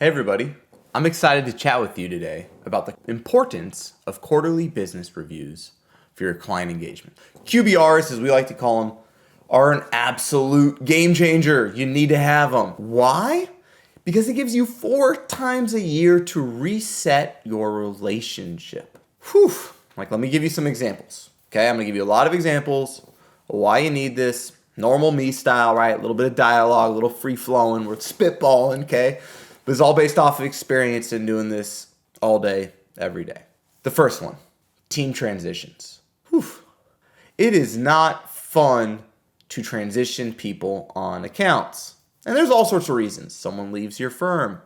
Hey everybody, I'm excited to chat with you today about the importance of quarterly business reviews for your client engagement. QBRs, as we like to call them, are an absolute game changer. You need to have them. Why? Because it gives you 4 times a year to reset your relationship. Whew. Like, let me give you some examples. Okay, I'm gonna give you a lot of examples of why you need this. Normal me style, right? A little bit of dialogue, a little free flowing, we're spitballing, okay? But it's all based off of experience and doing this all day, every day. The first one, team transitions. Whew. It is not fun to transition people on accounts. And there's all sorts of reasons. Someone leaves your firm.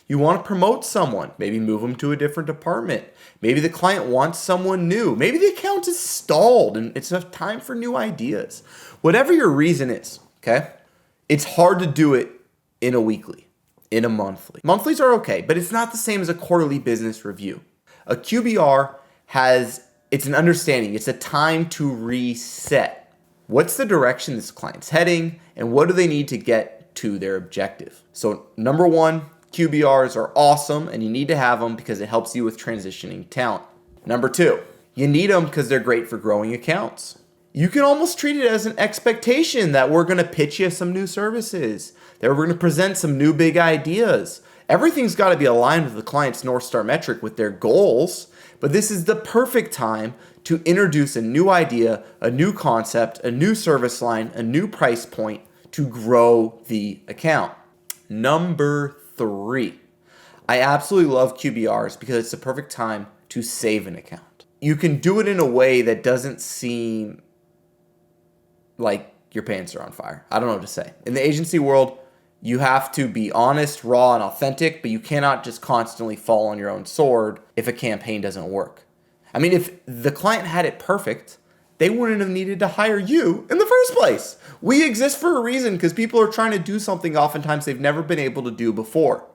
You want to promote someone, maybe move them to a different department. Maybe the client wants someone new. Maybe the account is stalled and it's time for new ideas. Whatever your reason is, okay? It's hard to do it in a weekly. In a monthly. Monthlies are okay, but it's not the same as a quarterly business review. A QBR it's an understanding. It's a time to reset. What's the direction this client's heading and what do they need to get to their objective? So number one, QBRs are awesome and you need to have them because it helps you with transitioning talent. Number two, you need them because they're great for growing accounts. You can almost treat it as an expectation that we're going to pitch you some new services, that we're going to present some new big ideas. Everything's got to be aligned with the client's North Star metric with their goals, but this is the perfect time to introduce a new idea, a new concept, a new service line, a new price point to grow the account. Number 3, I absolutely love QBRs because it's the perfect time to save an account. You can do it in a way that doesn't seem like your pants are on fire. I don't know what to say. In the agency world, you have to be honest, raw, and authentic, but you cannot just constantly fall on your own sword if a campaign doesn't work. I mean, if the client had it perfect, they wouldn't have needed to hire you in the first place. We exist for a reason because people are trying to do something oftentimes they've never been able to do before.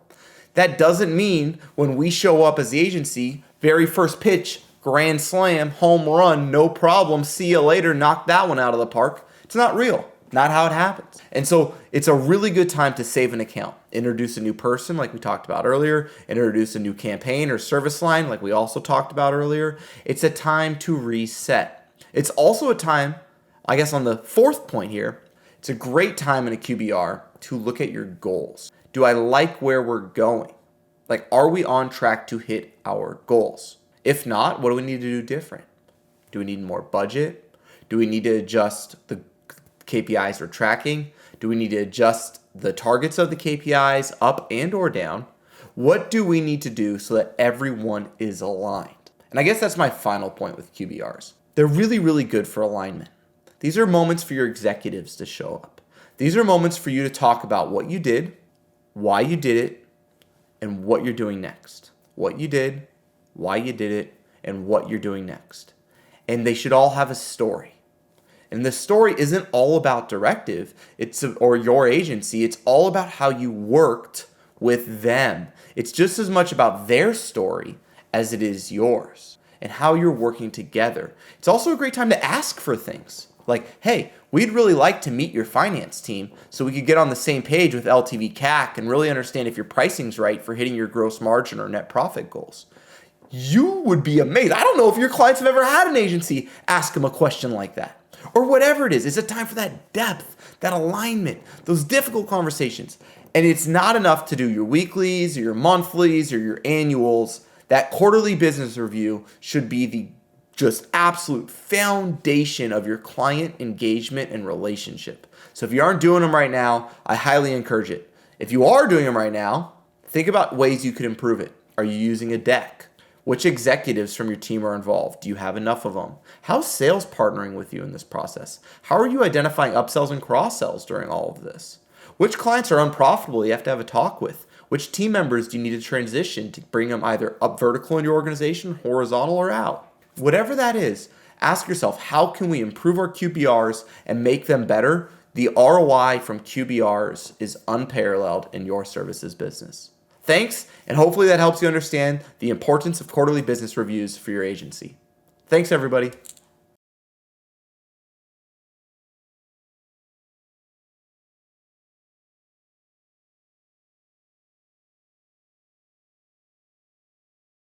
That doesn't mean when we show up as the agency, very first pitch, grand slam, home run, no problem, see you later, knock that one out of the park. It's not real. Not how it happens. And so it's a really good time to save an account. Introduce a new person like we talked about earlier. Introduce a new campaign or service line like we also talked about earlier. It's a time to reset. It's also a time, I guess on the 4th point here, it's a great time in a QBR to look at your goals. Do I like where we're going? Like, are we on track to hit our goals? If not, what do we need to do different? Do we need more budget? Do we need to adjust the KPIs we're tracking? Do we need to adjust the targets of the KPIs up and or down? What do we need to do so that everyone is aligned? And I guess that's my final point with QBRs. They're really, really good for alignment. These are moments for your executives to show up. These are moments for you to talk about what you did, why you did it, and what you're doing next. What you did, why you did it, and what you're doing next. And they should all have a story. And the story isn't all about directive, or your agency. It's all about how you worked with them. It's just as much about their story as it is yours and how you're working together. It's also a great time to ask for things like, hey, we'd really like to meet your finance team so we could get on the same page with LTV CAC and really understand if your pricing's right for hitting your gross margin or net profit goals. You would be amazed. I don't know if your clients have ever had an agency ask them a question like that. Or whatever it is. It's a time for that depth, that alignment, those difficult conversations. And it's not enough to do your weeklies or your monthlies or your annuals. That quarterly business review should be the just absolute foundation of your client engagement and relationship. So if you aren't doing them right now, I highly encourage it. If you are doing them right now, think about ways you could improve it. Are you using a deck? Which executives from your team are involved? Do you have enough of them? How's sales partnering with you in this process? How are you identifying upsells and cross-sells during all of this? Which clients are unprofitable you have to have a talk with? Which team members do you need to transition to bring them either up vertical in your organization, horizontal, or out? Whatever that is, ask yourself, how can we improve our QBRs and make them better? The ROI from QBRs is unparalleled in your services business. Thanks, and hopefully that helps you understand the importance of quarterly business reviews for your agency. Thanks, everybody.